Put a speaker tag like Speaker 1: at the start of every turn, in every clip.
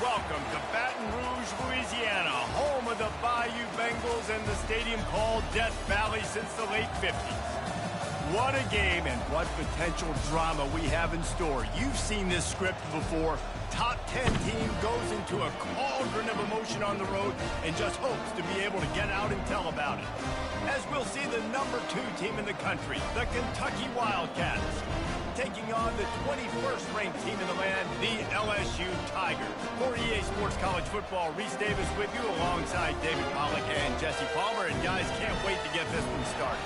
Speaker 1: welcome to Baton Rouge, Louisiana, home of the Bayou Bengals and the stadium called Death Valley since the late 50s. What a game and what potential drama we have in store. You've seen this script before. Top 10 team goes into a cauldron of emotion on the road and just hopes to be able to get out and tell about it. As we'll see the number 2 team in the country, the Kentucky Wildcats, taking on the 21st ranked team in the land, the LSU Tigers. For EA Sports College Football, Reese Davis with you alongside David Pollack and Jesse Palmer. And guys, can't wait to get this one started.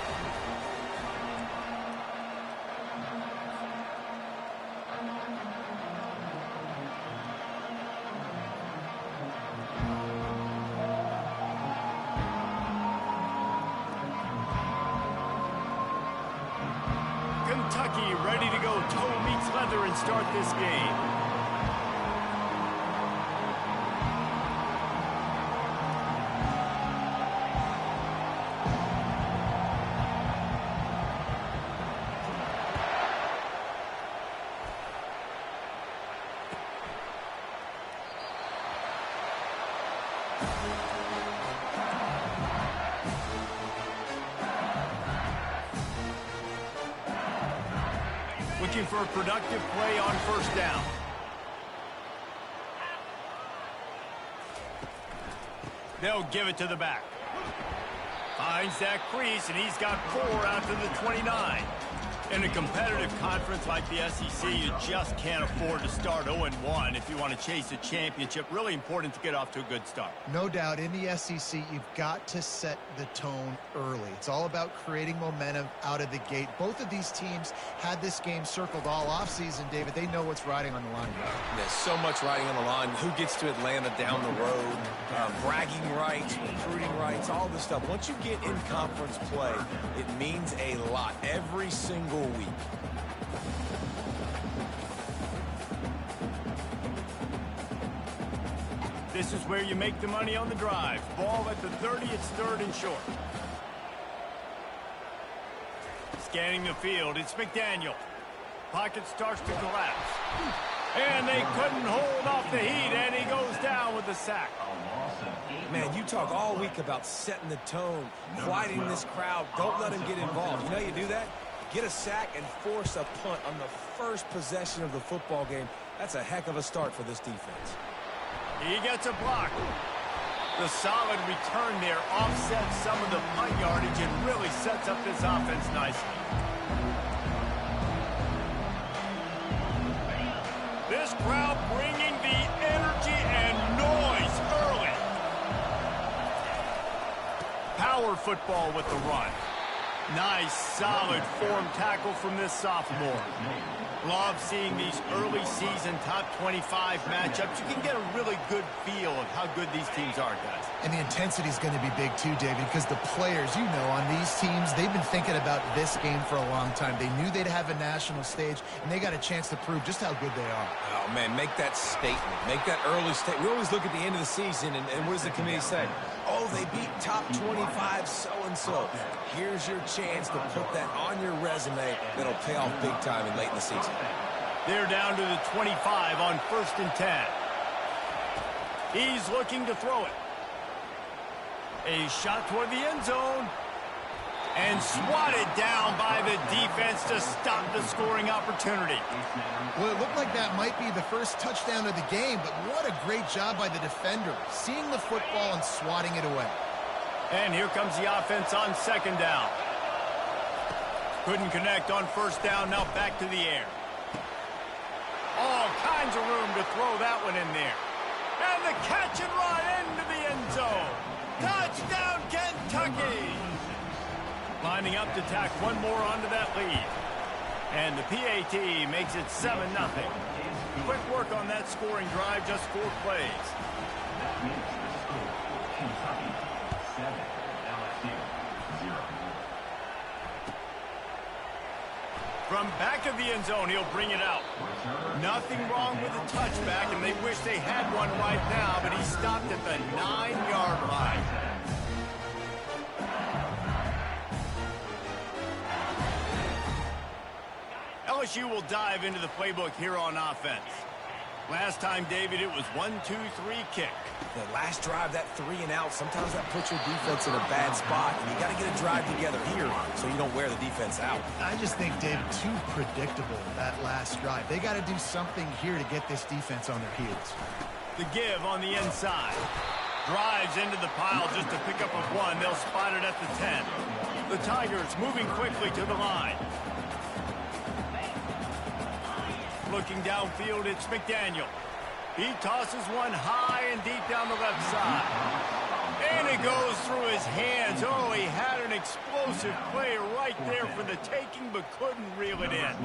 Speaker 1: Kentucky ready to go toe meets leather and start this game. Looking for a productive play on first down. They'll give it to the back. Finds that crease, and he's got 4 out to the 29. In a competitive conference like the SEC, you just can't afford to start 0-1 if you want to chase a championship. Really important to get off to a good start.
Speaker 2: No doubt, in the SEC, you've got to set the tone early. It's all about creating momentum out of the gate. Both of these teams had this game circled all offseason, David. They know what's riding on the line.
Speaker 3: There's so much riding on the line. Who gets to Atlanta down the road, bragging rights, recruiting rights, all this stuff. Once you get in conference play, it means a lot every single week.
Speaker 1: This is where you make the money on the drive. Ball at the 30, it's 3rd and short. Scanning the field, it's McDaniel. Pocket starts to collapse. And they couldn't hold off the heat, and he goes down with the sack.
Speaker 3: Man, you talk all week about setting the tone, quieting this crowd. Don't let him get involved. You know how you do that? Get a sack and force a punt on the first possession of the football game. That's a heck of a start for this defense.
Speaker 1: He gets a block. The solid return there offsets some of the punt yardage and really sets up this offense nicely. This crowd bringing the energy and noise early. Power football with the run. Nice, solid form tackle from this sophomore. Love seeing these early season top 25 matchups. You can get a really good feel of how good these teams are, guys.
Speaker 2: And the intensity is going to be big too, David, because the players, you know, on these teams, they've been thinking about this game for a long time. They knew they'd have a national stage, and they got a chance to prove just how good they are.
Speaker 3: Oh, man, make that statement. Make that early statement. We always look at the end of the season, and what does the committee say? Oh, they beat top 25 so-and-so. Here's your chance to put that on your resume that'll pay off big time and late in the season.
Speaker 1: They're down to the 25 on 1st and 10. He's looking to throw it. A shot toward the end zone. And swatted down by the defense to stop the scoring opportunity.
Speaker 2: Well, it looked like that might be the first touchdown of the game, but what a great job by the defender, seeing the football and swatting it away.
Speaker 1: And here comes the offense on 2nd down. Couldn't connect on 1st down, now back to the air. All kinds of room to throw that one in there. And the catch and run into the end zone. Touchdown, Kentucky! Lining up to tack one more onto that lead. And the PAT makes it 7-0. Quick work on that scoring drive, just 4 plays.
Speaker 4: That makes the score Kentucky 7, LSU 0.
Speaker 1: From back of the end zone, he'll bring it out. Nothing wrong with the touchback, and they wish they had one right now, but he stopped at the 9-yard line. LSU will dive into the playbook here on offense. Last time, David, it was 1-2-3 kick.
Speaker 3: The last drive, that 3 and out, sometimes that puts your defense in a bad spot. And you got to get a drive together here so you don't wear the defense out.
Speaker 2: I just think, Dave, too predictable, that last drive. They got to do something here to get this defense on their heels.
Speaker 1: The give on the inside. Drives into the pile just to pick up a 1. They'll spot it at the 10. The Tigers moving quickly to the line. Looking downfield, it's McDaniel. He tosses one high and deep down the left side. And it goes through his hands. Oh, he had an explosive play right there for the taking, but couldn't reel it in.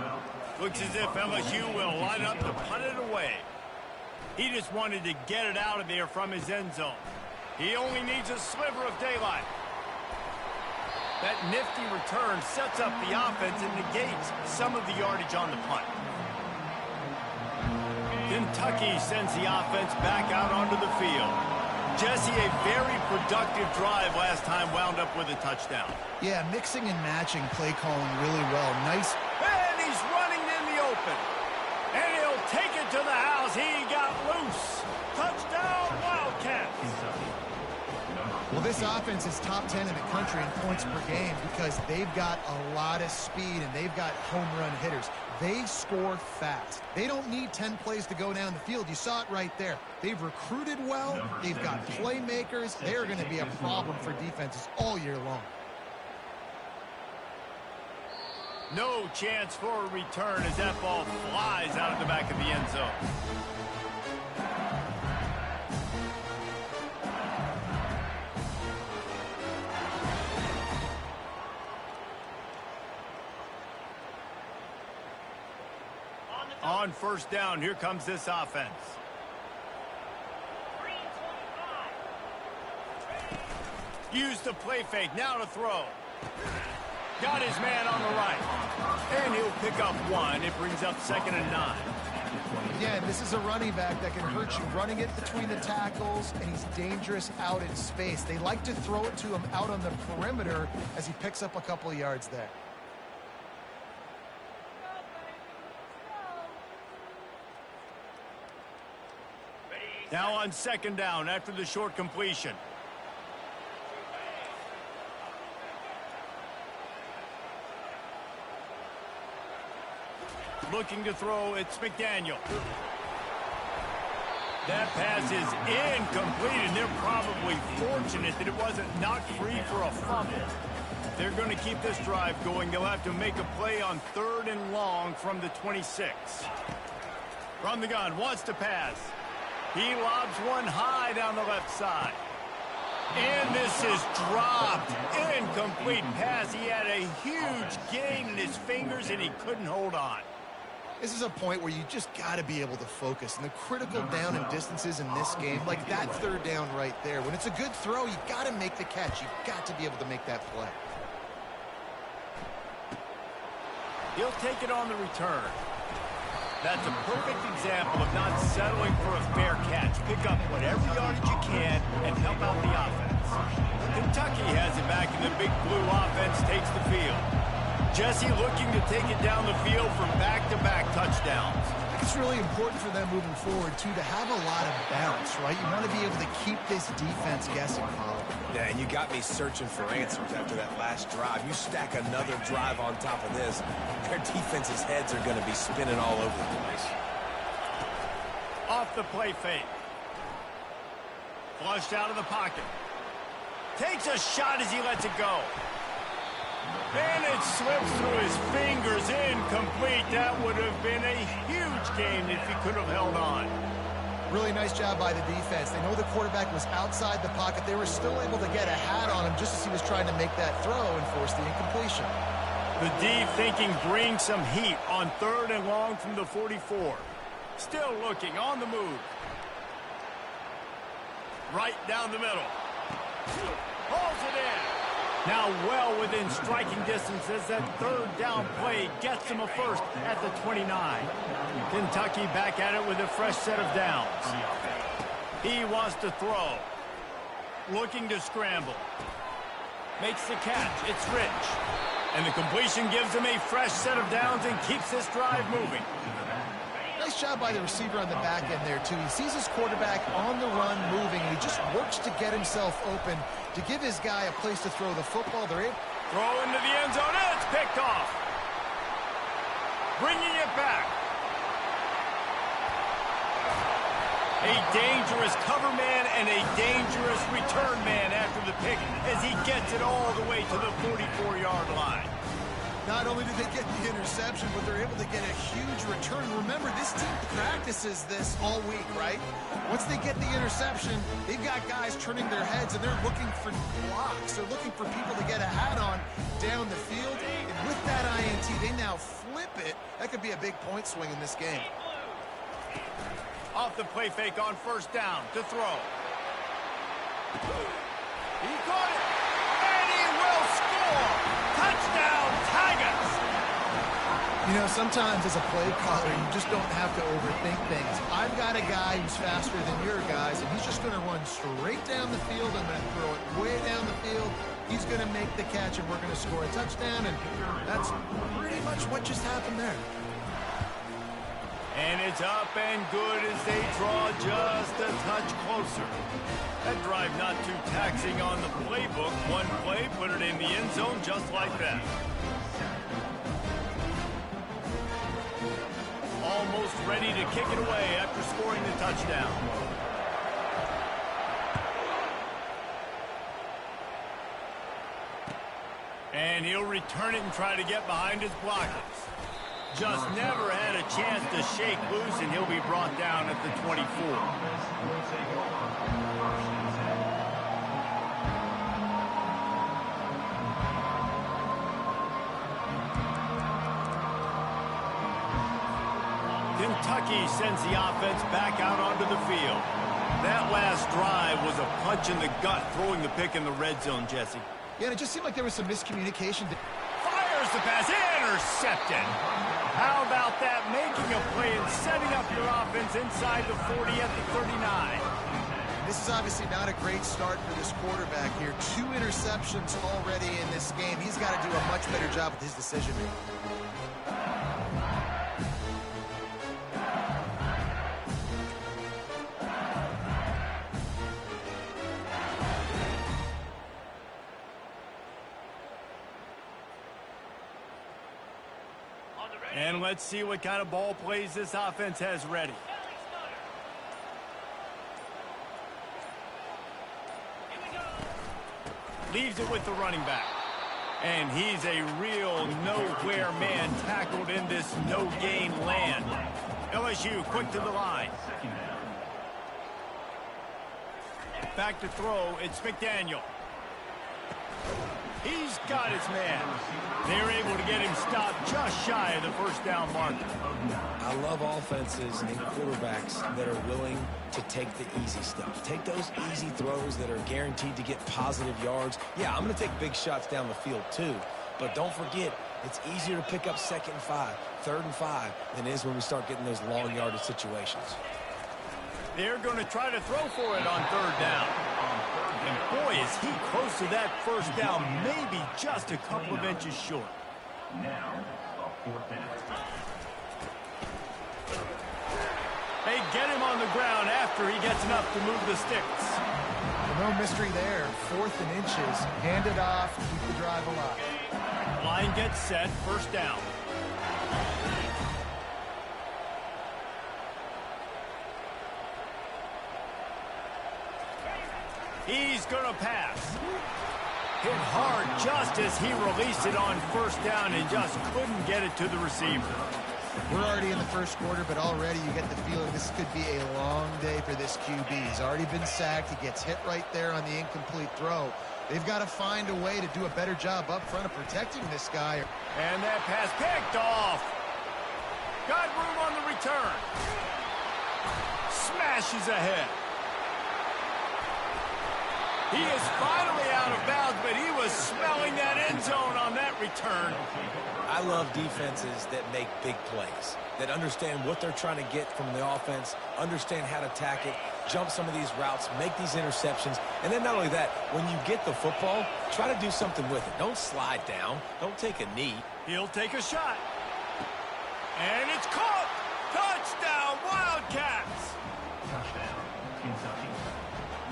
Speaker 1: Looks as if LSU will line up to punt it away. He just wanted to get it out of there from his end zone. He only needs a sliver of daylight. That nifty return sets up the offense and negates some of the yardage on the punt. Kentucky sends the offense back out onto the field. Jesse, a very productive drive last time, wound up with a touchdown.
Speaker 2: Yeah, mixing and matching play calling really well. Nice.
Speaker 1: And he's running in the open. And he'll take it to the house. He got loose. Touchdown, Wildcats.
Speaker 2: Well, this offense is top 10 in the country in points per game because they've got a lot of speed and they've got home run hitters. They score fast. They don't need 10 plays to go down the field. You saw it right there. They've recruited well. They've got playmakers. They're going to be a problem for defenses all year long.
Speaker 1: No chance for a return as that ball flies out of the back of the end zone. On first down, here comes this offense. Used the play fake, now to throw. Got his man on the right. And he'll pick up 1. It brings up 2nd and 9.
Speaker 2: Again, this is a running back that can hurt you. Running it between the tackles, and he's dangerous out in space. They like to throw it to him out on the perimeter as he picks up a couple of yards there.
Speaker 1: Now on 2nd down after the short completion. Looking to throw, it's McDaniel. That pass is incomplete, and they're probably fortunate that it wasn't knocked free for a fumble. They're going to keep this drive going. They'll have to make a play on 3rd and long from the 26. From the gun, wants to pass. He lobs one high down the left side. And this is dropped. Incomplete pass. He had a huge gain in his fingers, and he couldn't hold on.
Speaker 2: This is a point where you just got to be able to focus. And the critical down and distances in this game, like that 3rd down right there, when it's a good throw, you got to make the catch. You've got to be able to make that play.
Speaker 1: He'll take it on the return. That's a perfect example of not settling for a fair catch. Pick up whatever yardage you can and help out the offense. Kentucky has it back, and the big blue offense takes the field. Jesse looking to take it down the field for back-to-back touchdowns.
Speaker 2: It's really important for them moving forward, too, to have a lot of bounce, right? You want to be able to keep this defense guessing, Paul.
Speaker 3: Yeah, and you got me searching for answers after that last drive. You stack another drive on top of this, their defense's heads are going to be spinning all over the place.
Speaker 1: Off the play fake. Flushed out of the pocket. Takes a shot as he lets it go. And it slips through his fingers, incomplete. That would have been a huge gain if he could have held on.
Speaker 2: Really nice job by the defense. They know the quarterback was outside the pocket. They were still able to get a hat on him just as he was trying to make that throw and force the incompletion.
Speaker 1: The D thinking bring some heat on 3rd and long from the 44. Still looking on the move. Right down the middle. Pulls it in. Now well within striking distance as that 3rd down play gets him a first at the 29. Kentucky back at it with a fresh set of downs. He wants to throw. Looking to scramble. Makes the catch. It's Rich. And the completion gives him a fresh set of downs and keeps this drive moving.
Speaker 2: Nice nice job by the receiver on the back end there, too. He sees his quarterback on the run moving, and he just works to get himself open to give his guy a place to throw the football. Throw
Speaker 1: into the end zone, and it's picked off. Bringing it back. A dangerous cover man and a dangerous return man after the pick as he gets it all the way to the 44-yard line.
Speaker 2: Not only do they get the interception, but they're able to get a huge return. Remember, this team practices this all week, right? Once they get the interception, they've got guys turning their heads, and they're looking for blocks. They're looking for people to get a hat on down the field. And with that INT, they now flip it. That could be a big point swing in this game.
Speaker 1: Off the play fake on first down to throw. He caught it, and he will score. Touchdown, Tigers.
Speaker 2: You know, sometimes as a play caller, you just don't have to overthink things. I've got a guy who's faster than your guys, and he's just going to run straight down the field. I'm going to throw it way down the field. He's going to make the catch, and we're going to score a touchdown, and that's pretty much what just happened there.
Speaker 1: And it's up and good as they draw just a touch closer. That drive not too taxing on the playbook. One play, put it in the end zone just like that. Almost ready to kick it away after scoring the touchdown. And he'll return it and try to get behind his blockers. Just never had a chance to shake loose, and he'll be brought down at the 24. Kentucky sends the offense back out onto the field. That last drive was a punch in the gut, throwing the pick in the red zone, Jesse.
Speaker 2: Yeah, and it just seemed like there was some miscommunication.
Speaker 1: Fires the pass, intercepted. How about that? Making a play and setting up your offense inside the 40 at the 39.
Speaker 2: This is obviously not a great start for this quarterback here. 2 interceptions already in this game. He's got to do a much better job with his decision making.
Speaker 1: And let's see what kind of ball plays this offense has ready. Leaves it with the running back. And he's a real nowhere man tackled in this no-gain land. LSU quick to the line. Back to throw, it's McDaniel. He's got his man. They're able to get him stopped just shy of the first down marker.
Speaker 3: I love offenses and quarterbacks that are willing to take the easy stuff. Take those easy throws that are guaranteed to get positive yards. Yeah, I'm going to take big shots down the field too. But don't forget, it's easier to pick up 2nd and 5, 3rd and 5 than it is when we start getting those long yardage situations.
Speaker 1: They're going to try to throw for it on 3rd down. And boy, is he close to that first down, maybe just a couple of inches short.
Speaker 4: Now, a 4th down.
Speaker 1: They get him on the ground after he gets enough to move the sticks.
Speaker 2: Well, no mystery there. 4th and inches. Hand it off. Keep the drive alive.
Speaker 1: Line gets set. First down. He's going to pass. Hit hard just as he released it on first down and just couldn't get it to the receiver.
Speaker 2: We're already in the first quarter, but already you get the feeling this could be a long day for this QB. He's already been sacked. He gets hit right there on the incomplete throw. They've got to find a way to do a better job up front of protecting this guy.
Speaker 1: And that pass picked off. Got room on the return. Smashes ahead. He is finally out of bounds, but he was smelling that end zone on that return.
Speaker 3: I love defenses that make big plays, that understand what they're trying to get from the offense, understand how to attack it, jump some of these routes, make these interceptions, and then not only that, when you get the football, try to do something with it. Don't slide down. Don't take a knee.
Speaker 1: He'll take a shot. And it's caught. Touchdown, Wildcats!
Speaker 4: Touchdown, Kentucky.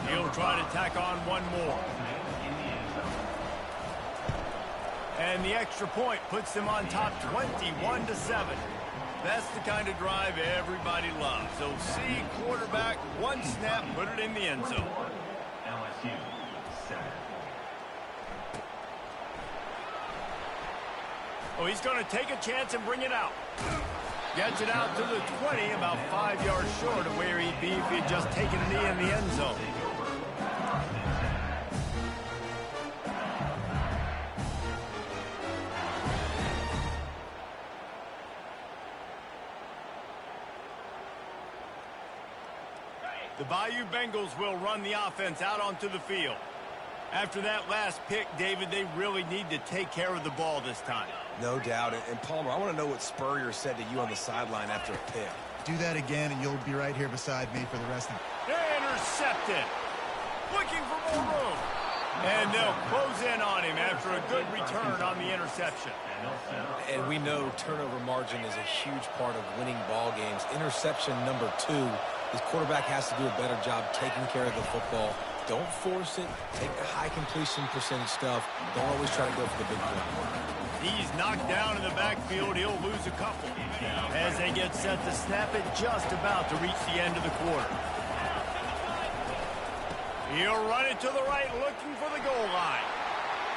Speaker 1: He'll try to tack on one more. And the extra point puts them on top 21-7. That's the kind of drive everybody loves. So see quarterback, one snap, put it in the end zone.
Speaker 4: LSU, 7.
Speaker 1: Oh, he's going to take a chance and bring it out. Gets it out to the 20, about 5 yards short of where he'd be if he'd just taken a knee in the end zone. The Bayou Bengals will run the offense out onto the field. After that last pick, David, they really need to take care of the ball this time.
Speaker 3: No doubt. And Palmer, I want to know what Spurrier said to you on the sideline after a pick.
Speaker 2: Do that again, and you'll be right here beside me for the rest of it.
Speaker 1: Intercepted. Looking for more room. And they'll close in on him after a good return on the interception.
Speaker 3: And we know turnover margin is a huge part of winning ball games. Interception number 2. His quarterback has to do a better job taking care of the football. Don't force it. Take the high completion percentage stuff. Don't always try to go for the big play.
Speaker 1: He's knocked down in the backfield. He'll lose a couple. As they get set to snap it, just about to reach the end of the quarter. He'll run it to the right, looking for the goal line.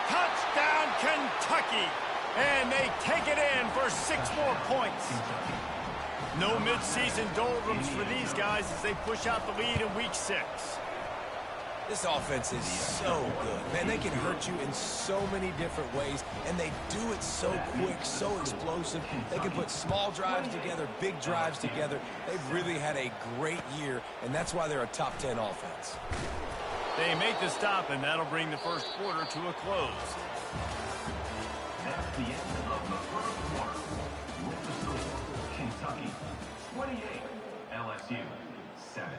Speaker 1: Touchdown, Kentucky! And they take it in for 6 more points. No midseason doldrums for these guys as they push out the lead in week 6.
Speaker 3: This offense is so good. Man, they can hurt you in so many different ways, and they do it so quick, so explosive. They can put small drives together, big drives together. They've really had a great year, and that's why they're a top 10 offense.
Speaker 1: They make the stop, and that'll bring the first quarter to a close.
Speaker 4: That's the end of the first quarter. With the score, Kentucky 28, LSU 7.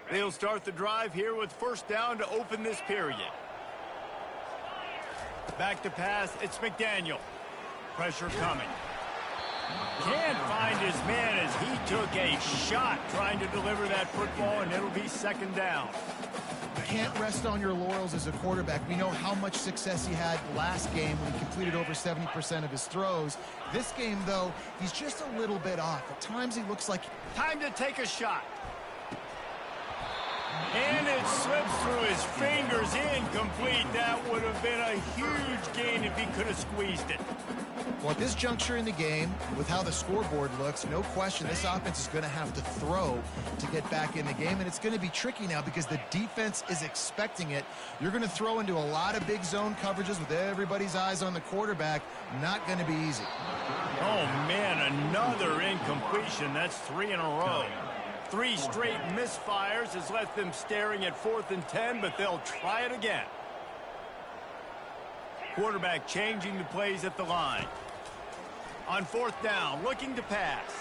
Speaker 1: They'll start the drive here with first down to open this period. Back to pass, it's McDaniel. Pressure coming. Can't find his man as he took a shot trying to deliver that football, and it'll be second down.
Speaker 2: You can't rest on your laurels as a quarterback. We know how much success he had last game when he completed over 70% of his throws. This game, though, he's just a little bit off. At times he looks like...
Speaker 1: Time to take a shot. And it slips through his fingers, incomplete. That would have been a huge gain if he could have squeezed it.
Speaker 2: Well, at this juncture in the game, with how the scoreboard looks, no question this offense is going to have to throw to get back in the game, and it's going to be tricky now because the defense is expecting it. You're going to throw into a lot of big zone coverages with everybody's eyes on the quarterback. Not going to be easy.
Speaker 1: Oh, man, another incompletion. That's 3 in a row. 3 straight misfires has left them staring at 4th and 10, but they'll try it again. Quarterback changing the plays at the line. On 4th down, looking to pass.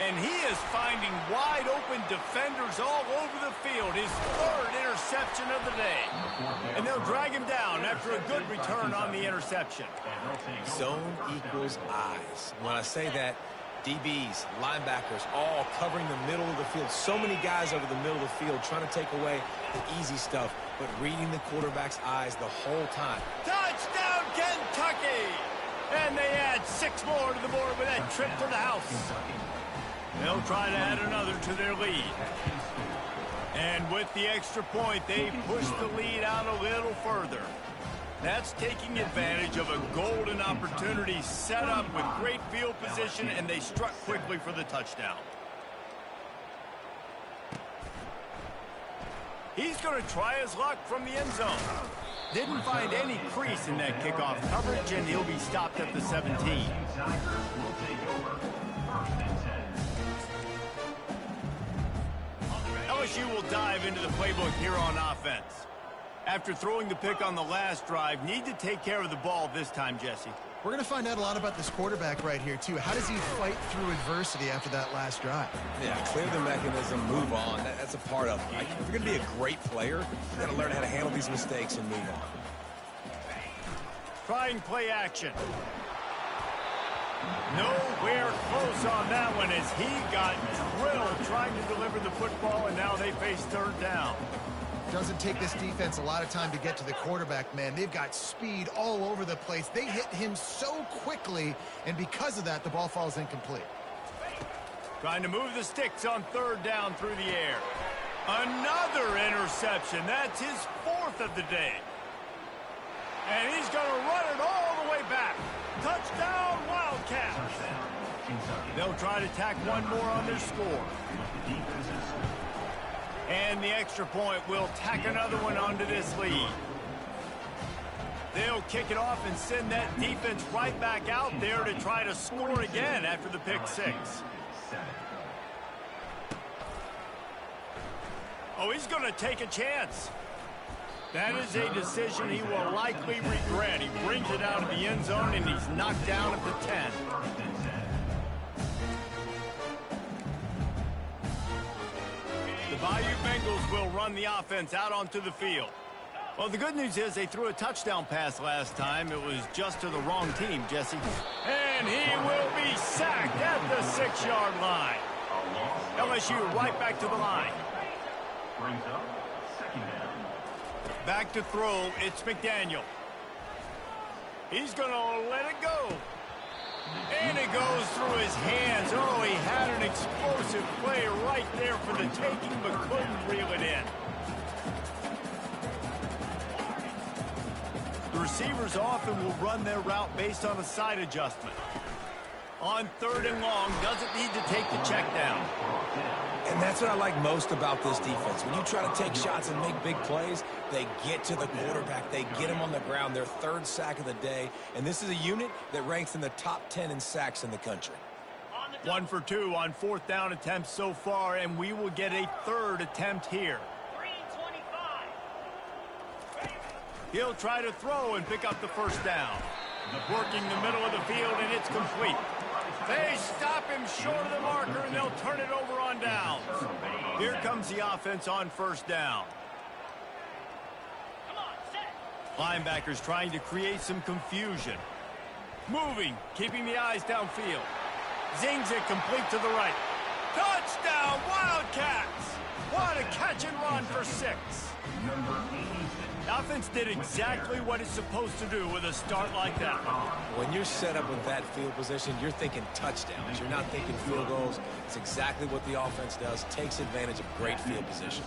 Speaker 1: And he is finding wide open defenders all over the field. His 3rd interception of the day. And they'll drag him down after a good return on the interception.
Speaker 3: Zone equals eyes. When I say that, DBs, linebackers, all covering the middle of the field. So many guys over the middle of the field trying to take away the easy stuff, but reading the quarterback's eyes the whole time.
Speaker 1: Touchdown, Kentucky! And they add 6 more to the board with that trip to the house. They'll try to add another to their lead. And with the extra point, they push the lead out a little further. That's taking advantage of a golden opportunity set up with great field position, and they struck quickly for the touchdown. He's going to try his luck from the end zone. Didn't find any crease in that kickoff coverage, and he'll be stopped at the 17. LSU will dive into the playbook here on offense. After throwing the pick on the last drive, need to take care of the ball this time, Jesse.
Speaker 2: We're going to find out a lot about this quarterback right here, too. How does he fight through adversity after that last drive?
Speaker 3: Yeah, clear the mechanism, move on. That's a part of it. If you're going to be a great player, you got to learn how to handle these mistakes and move on.
Speaker 1: Trying play action. Nowhere close on that one as he got drilled trying to deliver the football, and now they face third down.
Speaker 2: Doesn't take this defense a lot of time to get to the quarterback, man. They've got speed all over the place. They hit him so quickly, and because of that, the ball falls incomplete.
Speaker 1: Trying to move the sticks on third down through the air. Another interception. That's his fourth of the day. And he's going to run it all the way back. Touchdown, Wildcats. They'll try to tack one more on their score. And the extra point will tack another one onto this lead. They'll kick it off and send that defense right back out there to try to score again after the pick six. Oh, he's going to take a chance. That is a decision he will likely regret. He brings it out of the end zone, and he's knocked down at the 10. The Bayou Bengals will run the offense out onto the field. Well, the good news is they threw a touchdown pass last time. It was just to the wrong team, Jesse. And he will be sacked at the 6-yard line. LSU right back to the line.
Speaker 4: Brings up second down.
Speaker 1: Back to throw, it's McDaniel. He's going to let it go. And it goes through his hands. Oh, he had an explosive play right there for the taking, but couldn't reel it in. The receivers often will run their route based on a side adjustment. On third and long, doesn't need to take the check down.
Speaker 3: And that's what I like most about this defense. When you try to take shots and make big plays, they get to the quarterback. They get him on the ground, their third sack of the day. And this is a unit that ranks in the top 10 in sacks in the country.
Speaker 1: 1 for 2 on fourth down attempts so far, and we will get a third attempt here. He'll try to throw and pick up the first down. Working the middle of the field, and it's complete. They stop him short of the marker, and they'll turn it over on downs. Here comes the offense on first down. Linebackers trying to create some confusion. Moving, keeping the eyes downfield. Zings it complete to the right. Touchdown, Wildcats! What a catch and run for 6. The offense did exactly what it's supposed to do with a start like that.
Speaker 3: When you're set up with that field position, you're thinking touchdowns. You're not thinking field goals. It's exactly what the offense does. Takes advantage of great field position.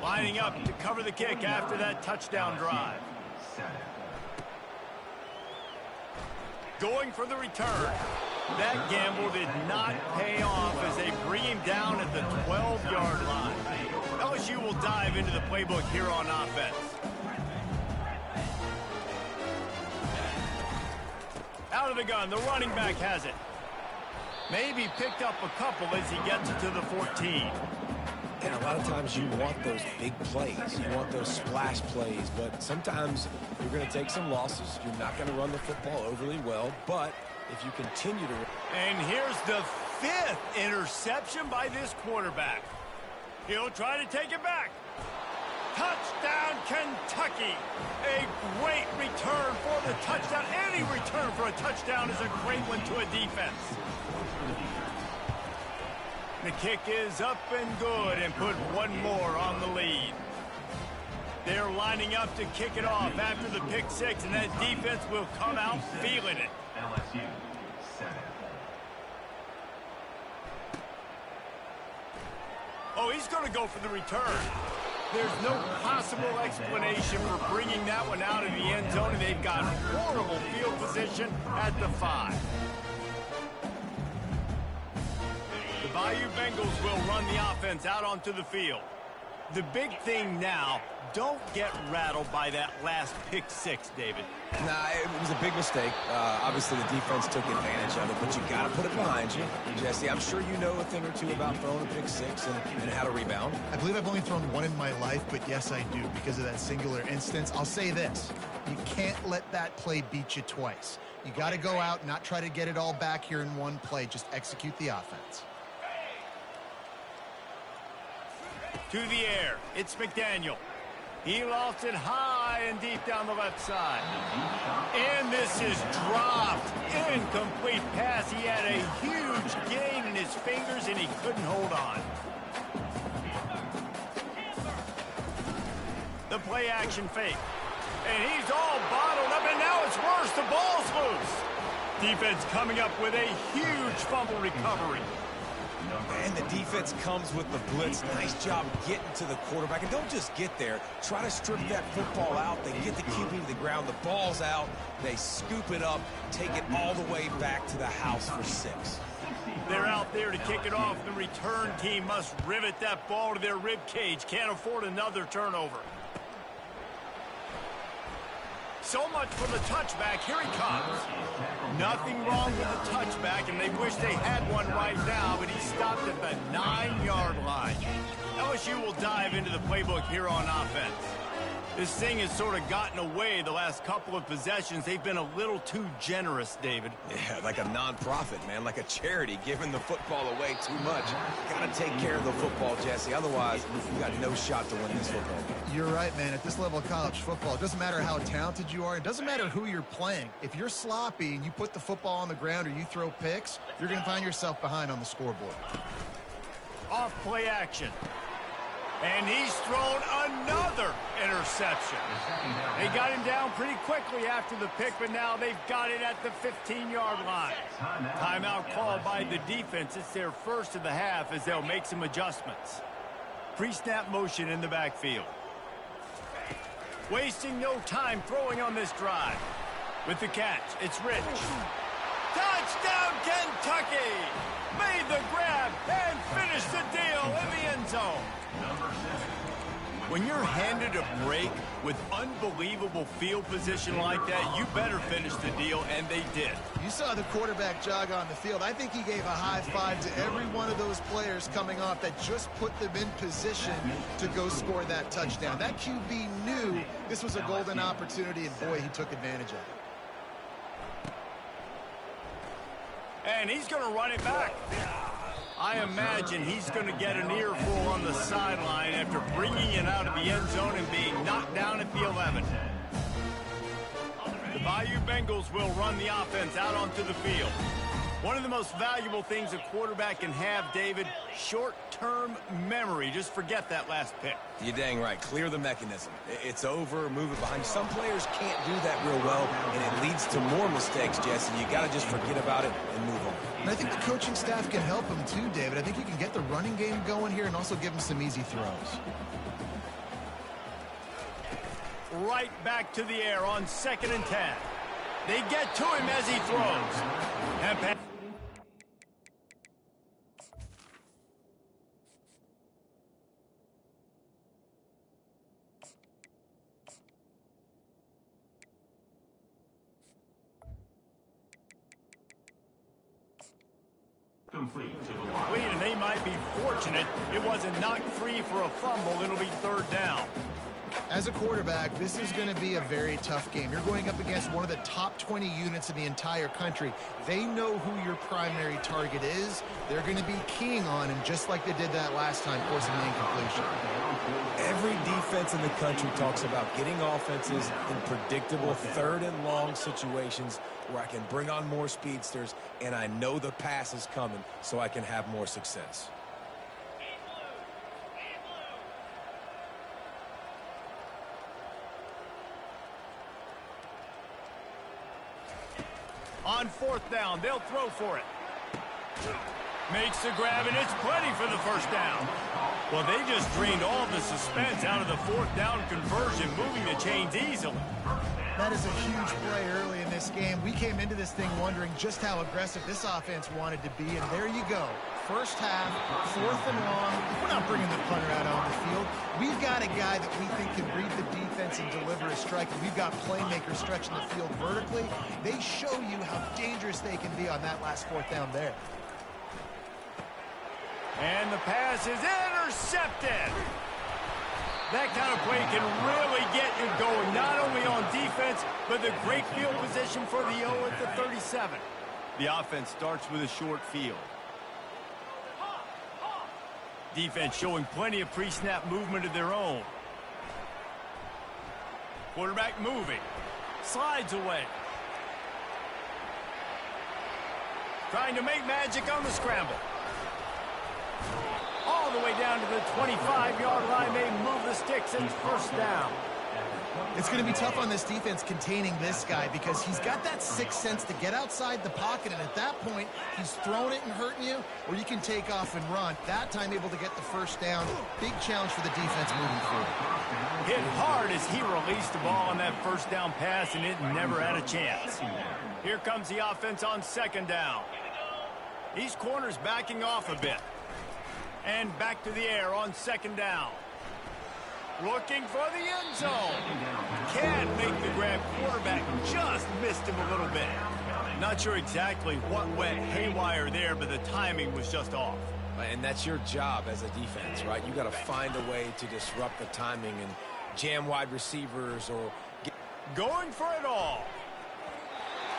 Speaker 1: Lining up to cover the kick after that touchdown drive. Going for the return. That gamble did not pay off as they bring him down at the 12-yard line. LSU will dive into the playbook here on offense. Out of the gun, the running back has it. Maybe picked up a couple as he gets it to the 14.
Speaker 3: And a lot of times you want those big plays. You want those splash plays. But sometimes you're going to take some losses. You're not going to run the football overly well. But if you continue to...
Speaker 1: And here's the 5th interception by this quarterback. He'll try to take it back. Touchdown, Kentucky. A great return for the touchdown. Any return for a touchdown is a great one to a defense. The kick is up and good and put one more on the lead. They're lining up to kick it off after the pick 6, and that defense will come out feeling it.
Speaker 4: LSU 7.
Speaker 1: Oh, he's going to go for the return. There's no possible explanation for bringing that one out of the end zone, and they've got horrible field position at the 5. The Bayou Bengals will run the offense out onto the field. The big thing now, don't get rattled by that last pick 6, David.
Speaker 3: Nah, it was a big mistake. Obviously, the defense took advantage of it, but you got to put it behind you. Jesse, I'm sure you know a thing or two about throwing a pick 6 and how to rebound.
Speaker 2: I believe I've only thrown one in my life, but yes, I do. Because of that singular instance, I'll say this. You can't let that play beat you twice. You got to go out and not try to get it all back here in one play. Just execute the offense.
Speaker 1: To the air, it's McDaniel. He lofts it high and deep down the left side. And this is dropped. Incomplete pass. He had a huge gain in his fingers, and he couldn't hold on. The play action fake. And he's all bottled up, and now it's worse. The ball's loose. Defense coming up with a huge fumble recovery.
Speaker 3: And the defense comes with the blitz. Nice job getting to the quarterback. And don't just get there. Try to strip that football out. They get the QB to the ground. The ball's out. They scoop it up, take it all the way back to the house for 6.
Speaker 1: They're out there to kick it off. The return team must rivet that ball to their rib cage. Can't afford another turnover. So much for the touchback. Here he comes. Nothing wrong with the touchback, and they wish they had one right now, but he stopped at the 9-yard line. LSU will dive into the playbook here on offense. This thing has sort of gotten away the last couple of possessions. They've been a little too generous, David.
Speaker 3: Yeah, like a non-profit, man, like a charity, giving the football away too much. Got to take care of the football, Jesse. Otherwise, you got no shot to win this football game.
Speaker 2: You're right, man. At this level of college football, it doesn't matter how talented you are. It doesn't matter who you're playing. If you're sloppy and you put the football on the ground or you throw picks, you're going to find yourself behind on the scoreboard.
Speaker 1: Off play action. And he's thrown another interception. They got him down pretty quickly after the pick, but now they've got it at the 15-yard line. Timeout called by the defense. It's their first of the half as they'll make some adjustments. Pre-snap motion in the backfield. Wasting no time throwing on this drive. With the catch, it's Rich. Touchdown, Kentucky! Made the grab and finished the deal in the end zone. When you're handed a break with unbelievable field position like that, you better finish the deal, and they did.
Speaker 2: You saw the quarterback jog on the field. I think he gave a high five to every one of those players coming off that just put them in position to go score that touchdown. That QB knew this was a golden opportunity, and boy, he took advantage of it.
Speaker 1: And he's going to run it back. I imagine he's going to get an earful on the sideline after bringing it out of the end zone and being knocked down at the 11. The Bayou Bengals will run the offense out onto the field. One of the most valuable things a quarterback can have, David, short-term memory. Just forget that last pick.
Speaker 3: You're dang right. Clear the mechanism. It's over, move it behind. Some players can't do that real well, and it leads to more mistakes, Jesse. You got to just forget about it and move on.
Speaker 2: And I think the coaching staff can help him too, David. I think you can get the running game going here and also give him some easy throws.
Speaker 1: Right back to the air on 2nd and 10. They get to him as he throws. And
Speaker 4: complete to the line.
Speaker 1: and they might be fortunate it wasn't knocked free for a fumble. It'll be 3rd down.
Speaker 2: As a quarterback, this is going to be a very tough game. You're going up against one of the top 20 units in the entire country. They know who your primary target is. They're going to be keying on him just like they did that last time, forcing an incompletion.
Speaker 3: Every defense in the country talks about getting offenses in predictable 3rd and long situations where I can bring on more speedsters and I know the pass is coming so I can have more success.
Speaker 1: On 4th down, they'll throw for it. Makes the grab, and it's plenty for the 1st down. Well, they just drained all the suspense out of the 4th down conversion, moving the chains easily.
Speaker 2: That is a huge play early in this game. We came into this thing wondering just how aggressive this offense wanted to be, and there you go. First half, 4th and long. We're not bringing the punter out on the field. We've got a guy that we think can read the defense and deliver a strike, and we've got playmakers stretching the field vertically. They show you how dangerous they can be on that last 4th down there. And
Speaker 1: the pass is intercepted. That kind of play can really get you going, not only on defense, but the great field position for the O at the 37. The offense starts with a short field. Defense showing plenty of pre-snap movement of their own. Quarterback moving. Slides away. Trying to make magic on the scramble. All the way down to the 25-yard line. They move the sticks and it's first down.
Speaker 2: It's going to be tough on this defense containing this guy because he's got that sixth sense to get outside the pocket, and at that point, he's throwing it and hurting you, or you can take off and run. That time able to get the first down. Big challenge for the defense moving forward.
Speaker 1: Hit hard as he released the ball on that first down pass, and it never had a chance. Here comes the offense on second down. These corners backing off a bit. And back to the air on second down. Looking for the end zone. Can't make the grab. Quarterback just missed him a little bit. Not sure exactly what went haywire there, but the timing was just off.
Speaker 3: And that's your job as a defense, right? You got to find a way to disrupt the timing and jam wide receivers or
Speaker 1: going for it all.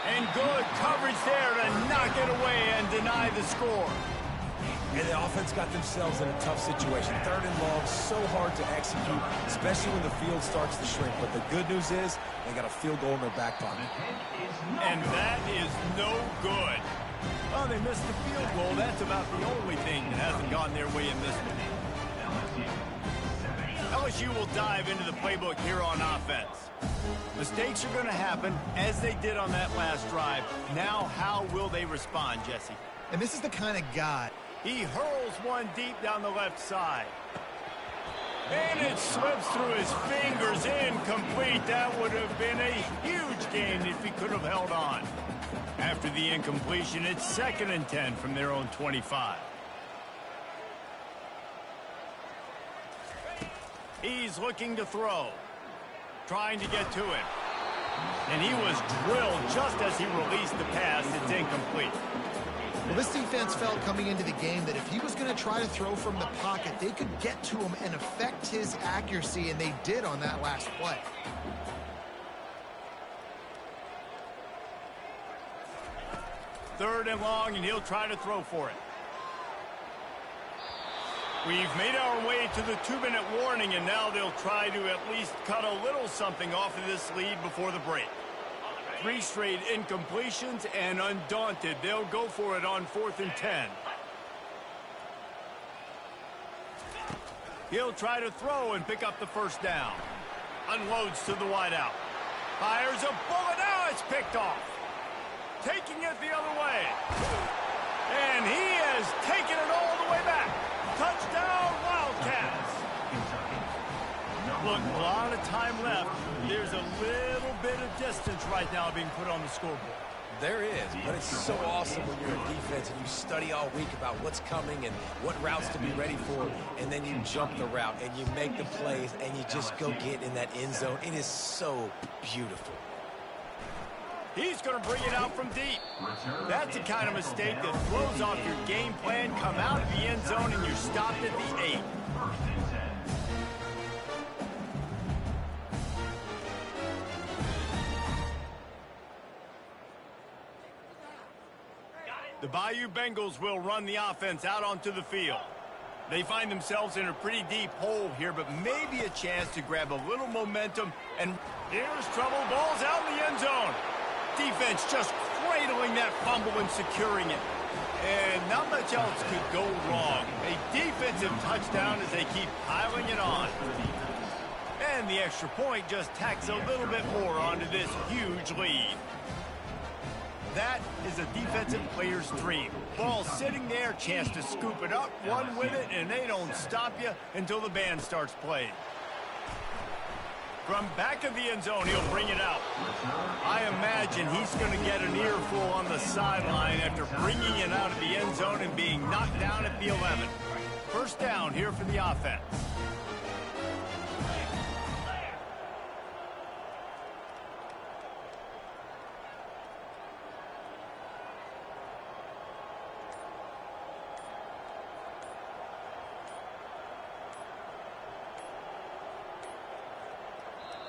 Speaker 1: And good coverage there to knock it away and deny the score.
Speaker 3: And the offense got themselves in a tough situation. Third and long, so hard to execute, especially when the field starts to shrink. But the good news is they got a field goal in their back pocket.
Speaker 1: And that is no good. Oh, they missed the field goal. That's about the only thing that hasn't gone their way in this one. LSU will dive into the playbook here on offense. Mistakes are going to happen, as they did on that last drive. Now, how will they respond, Jesse?
Speaker 2: And this is the kind of guy.
Speaker 1: He hurls one deep down the left side. And it slips through his fingers, incomplete. That would have been a huge gain if he could have held on. After the incompletion, it's 2nd and 10 from their own 25. He's looking to throw. Trying to get to him. And he was drilled just as he released the pass. It's incomplete.
Speaker 2: Well, this defense felt coming into the game that if he was going to try to throw from the pocket, they could get to him and affect his accuracy, and they did on that last play.
Speaker 1: Third and long, and he'll try to throw for it. We've made our way to the 2-minute warning, and now they'll try to at least cut a little something off of this lead before the break. 3 straight incompletions, and undaunted, they'll go for it on 4th and 10. He'll try to throw and pick up the first down. Unloads to the wideout. Fires a bullet. Now it's picked off. Taking it the other way. And he has taken it all the way back. Touchdown, Wildcats. Look, a lot of time left. There's a little bit of distance right now being put on the scoreboard.
Speaker 3: There is, but it's so awesome when you're a defense and you study all week about what's coming and what routes to be ready for, and then you jump the route and you make the plays and you just go get in that end zone. It is so beautiful.
Speaker 1: He's going to bring it out from deep. That's the kind of mistake that throws off your game plan. Come out of the end zone and you're stopped at the 8. The Bayou Bengals will run the offense out onto the field. They find themselves in a pretty deep hole here, but maybe a chance to grab a little momentum. And here's trouble. Ball's out in the end zone. Defense just cradling that fumble and securing it. And not much else could go wrong. A defensive touchdown as they keep piling it on. And the extra point just tacks a little bit more onto this huge lead. That is a defensive player's dream. Ball sitting there, chance to scoop it up, run with it, and they don't stop you until the band starts playing. From back of the end zone, he'll bring it out. I imagine he's going to get an earful on the sideline after bringing it out of the end zone and being knocked down at the 11. First down here for the offense.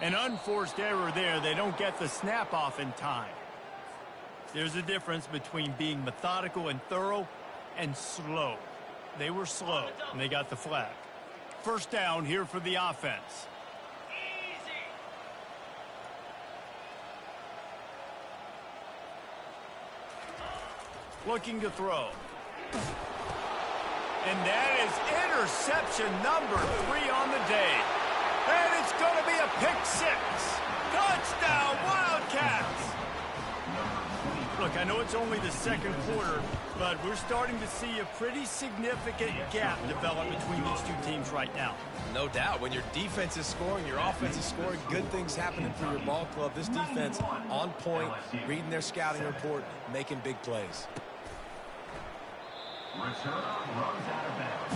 Speaker 1: An unforced error there. They don't get the snap off in time. There's a difference between being methodical and thorough and slow. They were slow, and they got the flag. First down here for the offense. Looking to throw. And that is interception number 3 on the day. And it's going to be a pick 6. Touchdown, Wildcats! Look, I know it's only the second quarter, but we're starting to see a pretty significant gap develop between these two teams right now.
Speaker 3: No doubt. When your defense is scoring, your offense is scoring, good things happening for your ball club. This defense on point, reading their scouting report, making big plays.
Speaker 4: Return runs out of bounds.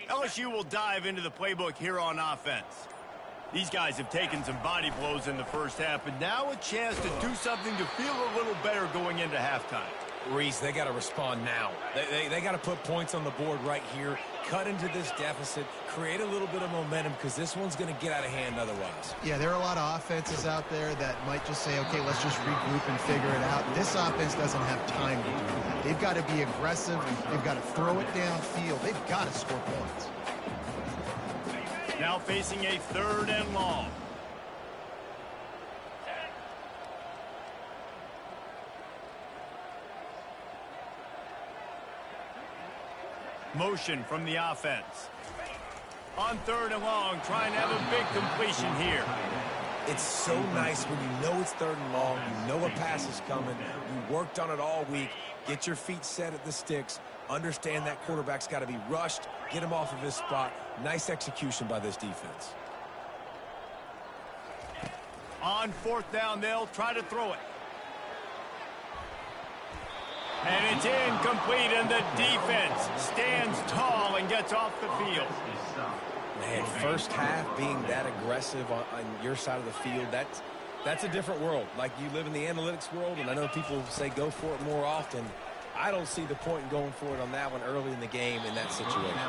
Speaker 1: LSU will dive into the playbook here on offense. These guys have taken some body blows in the first half, but now a chance to do something to feel a little better going into halftime.
Speaker 3: Reese, they got to respond now. They got to put points on the board right here, cut into this deficit, create a little bit of momentum, because this one's going to get out of hand otherwise.
Speaker 2: Yeah, there are a lot of offenses out there that might just say, okay, let's just regroup and figure it out. This offense doesn't have time to do that. They've got to be aggressive. They've got to throw it downfield. They've got to score points.
Speaker 1: Now facing a 3rd and long. Motion from the offense. On 3rd and long, trying to have a big completion here.
Speaker 3: It's so nice when you know it's 3rd and long, you know a pass is coming, you worked on it all week, get your feet set at the sticks, understand that quarterback's got to be rushed, get him off of his spot. Nice execution by this defense.
Speaker 1: On 4th down, they'll try to throw it. And it's incomplete, and the defense stands tall and gets off the field.
Speaker 3: Man, first half being that aggressive on your side of the field, that's a different world. Like, you live in the analytics world, and I know people say go for it more often. I don't see the point in going for it on that one early in the game in that situation.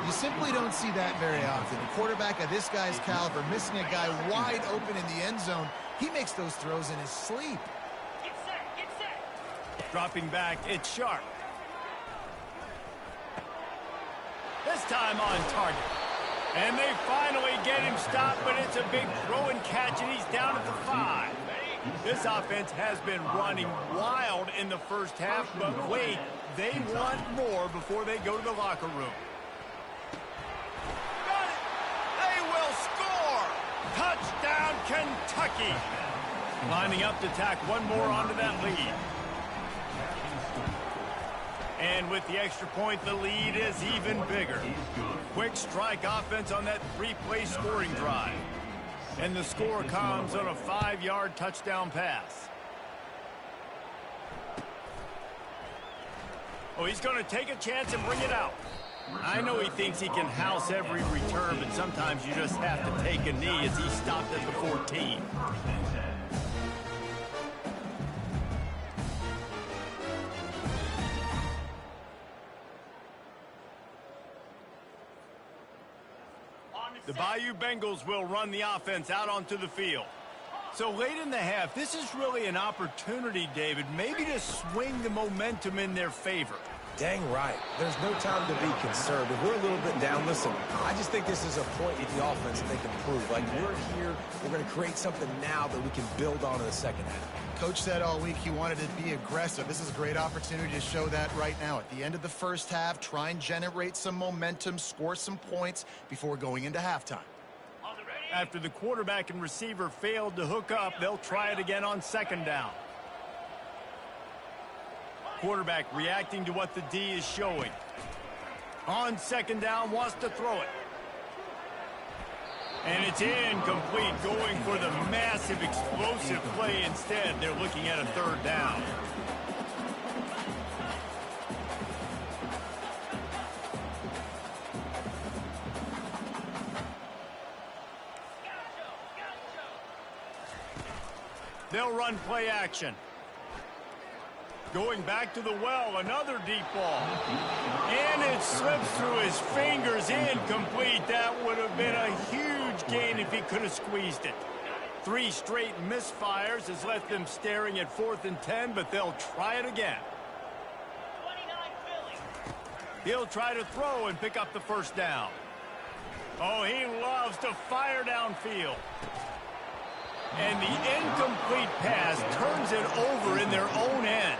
Speaker 2: You simply don't see that very often. A quarterback of this guy's caliber missing a guy wide open in the end zone, he makes those throws in his sleep.
Speaker 1: Get set. Dropping back, it's Sharp. This time on target. And they finally get him stopped, but it's a big throw and catch, and he's down at the 5. This offense has been running wild in the first half, but wait, they want more before they go to the locker room. Got it! They will score! Touchdown, Kentucky! Lining up to tack one more onto that lead. And with the extra point, the lead is even bigger. Quick strike offense on that 3-play scoring drive. And the score comes on a 5-yard touchdown pass. Oh, he's going to take a chance and bring it out. I know he thinks he can house every return, but sometimes you just have to take a knee as he stopped at the 14. The Bayou Bengals will run the offense out onto the field. So late in the half, this is really an opportunity, David, maybe to swing the momentum in their favor.
Speaker 3: Dang right. There's no time to be concerned. If we're a little bit down, listen, I just think this is a point with the offense that they can prove. Like, we're here, we're going to create something now that we can build on in the second half.
Speaker 2: Coach said all week he wanted to be aggressive. This is a great opportunity to show that right now. At the end of the first half, try and generate some momentum, score some points before going into halftime.
Speaker 1: After the quarterback and receiver failed to hook up, they'll try it again on 2nd down. Quarterback reacting to what the D is showing. On 2nd down, wants to throw it. And it's incomplete, going for the massive explosive play instead. They're looking at a 3rd down. They'll run play action. Going back to the well, another deep ball. And it slips through his fingers, incomplete. That would have been a huge gain if he could have squeezed it. 3 straight misfires has left them staring at 4th and 10, but they'll try it again. He'll try to throw and pick up the first down. Oh, he loves to fire downfield. And the incomplete pass turns it over in their own end.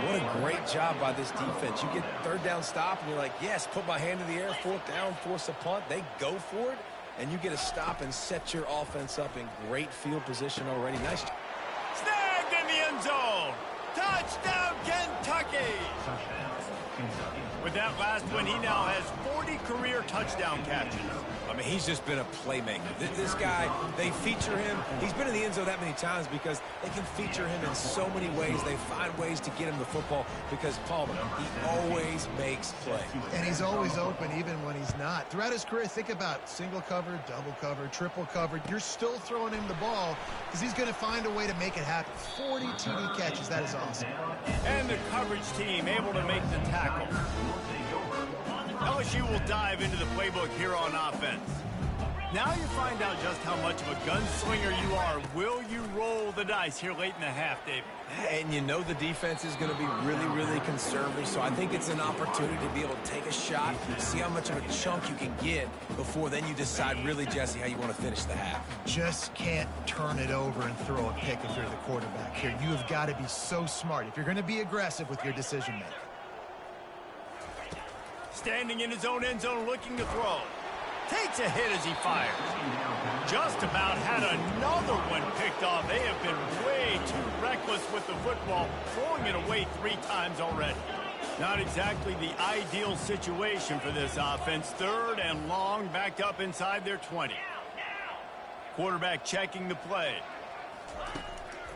Speaker 3: What a great job by this defense. You get 3rd down stop, and you're like, yes, put my hand in the air, 4th down, force a punt. They go for it, and you get a stop and set your offense up in great field position already. Nice.
Speaker 1: Snagged in the end zone. Touchdown, Kentucky. With that last one, he now has 40 career touchdown catches.
Speaker 3: I mean, he's just been a playmaker. This guy, they feature him. He's been in the end zone that many times because they can feature him in so many ways. They find ways to get him the football because, Palmer, he always makes play.
Speaker 2: And he's always open even when he's not. Throughout his career, think about single cover, double cover, triple cover. You're still throwing him the ball because he's going to find a way to make it happen. 40 TD catches. That is awesome.
Speaker 1: And the coverage team able to make the tackle. LSU will dive into the playbook here on offense. Now you find out just how much of a gunslinger you are. Will you roll the dice here late in the half, David?
Speaker 3: And you know the defense is going to be really, really conservative, so I think it's an opportunity to be able to take a shot, see how much of a chunk you can get before then you decide really, Jesse, how you want to finish the half.
Speaker 2: Just can't turn it over and throw a pick if you're the quarterback here. You have got to be so smart if you're going to be aggressive with your decision-making.
Speaker 1: Standing in his own end zone looking to throw. Takes a hit as he fires. Just about had another one picked off. They have been way too reckless with the football, throwing it away 3 times already. Not exactly the ideal situation for this offense. 3rd and long, backed up inside their 20. Quarterback checking the play.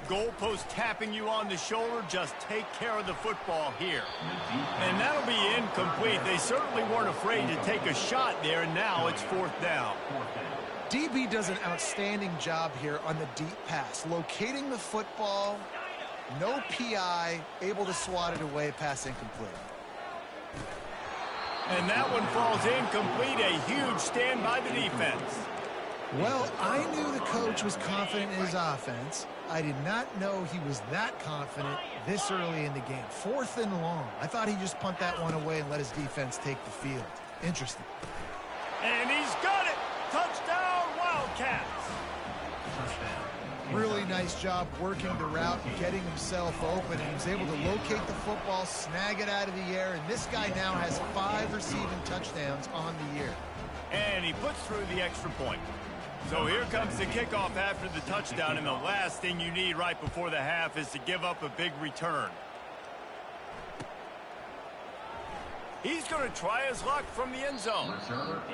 Speaker 1: Goalpost tapping you on the shoulder. Just take care of the football here. And that'll be incomplete. They certainly weren't afraid to take a shot there, and now it's 4th down.
Speaker 2: DB does an outstanding job here on the deep pass. Locating the football, no PI, able to swat it away, pass incomplete.
Speaker 1: And that one falls incomplete. A huge stand by the defense.
Speaker 2: Well, I knew the coach was confident in his offense. I did not know he was that confident this early in the game. 4th and long. I thought he'd just punt that one away and let his defense take the field. Interesting.
Speaker 1: And he's got it. Touchdown, Wildcats.
Speaker 2: Really nice job working the route, getting himself open, and he was able to locate the football, snag it out of the air, and this guy now has 5 receiving touchdowns on the year.
Speaker 1: And he puts through the extra point. So here comes the kickoff after the touchdown, and the last thing you need right before the half is to give up a big return. He's going to try his luck from the end zone.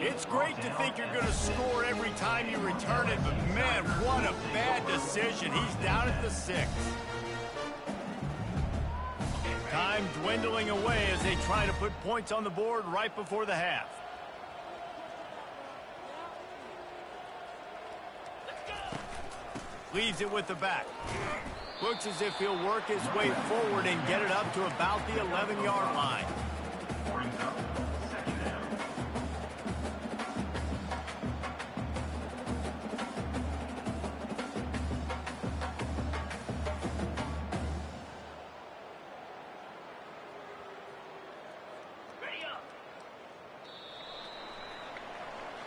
Speaker 1: It's great to think you're going to score every time you return it, but man, what a bad decision. He's down at the 6. Time dwindling away as they try to put points on the board right before the half. Leaves it with the back. Looks as if he'll work his way forward and get it up to about the 11-yard line.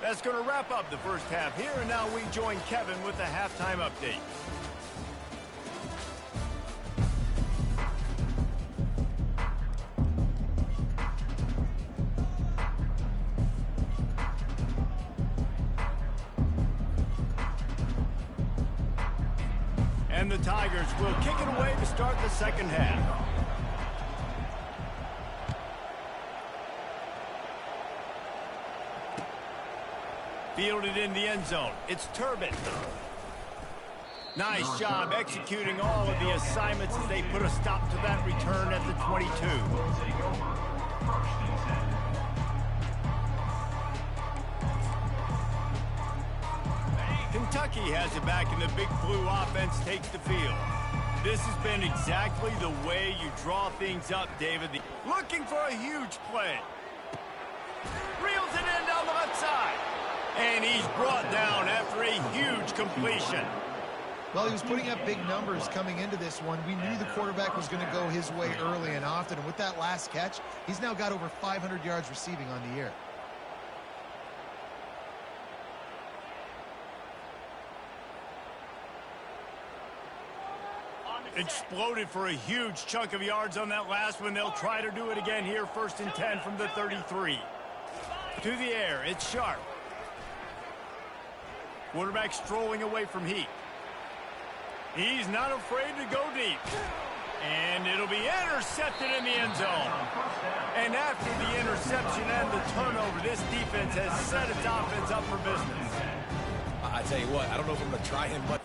Speaker 1: That's going to wrap up the first half here, and now we join Kevin with the halftime update. And the Tigers will kick it away to start the second half. Fielded in the end zone. It's Turbin. Nice job executing all of the assignments as they put a stop to that return at the 22. Kentucky has it back, and the Big Blue offense takes the field. This has been exactly the way you draw things up, David. Looking for a huge play. Reels it in down the left side. And he's brought down after a huge completion.
Speaker 2: Well, he was putting up big numbers coming into this one. We knew the quarterback was going to go his way early and often. And with that last catch, he's now got over 500 yards receiving on the year.
Speaker 1: Exploded for a huge chunk of yards on that last one. They'll try to do it again here. 1st and 10 from the 33. To the air, it's Sharp. Quarterback strolling away from Heat. He's not afraid to go deep. And it'll be intercepted in the end zone. And after the interception and the turnover, this defense has set its offense up for business.
Speaker 3: I tell you what, I don't know if I'm going to try him much.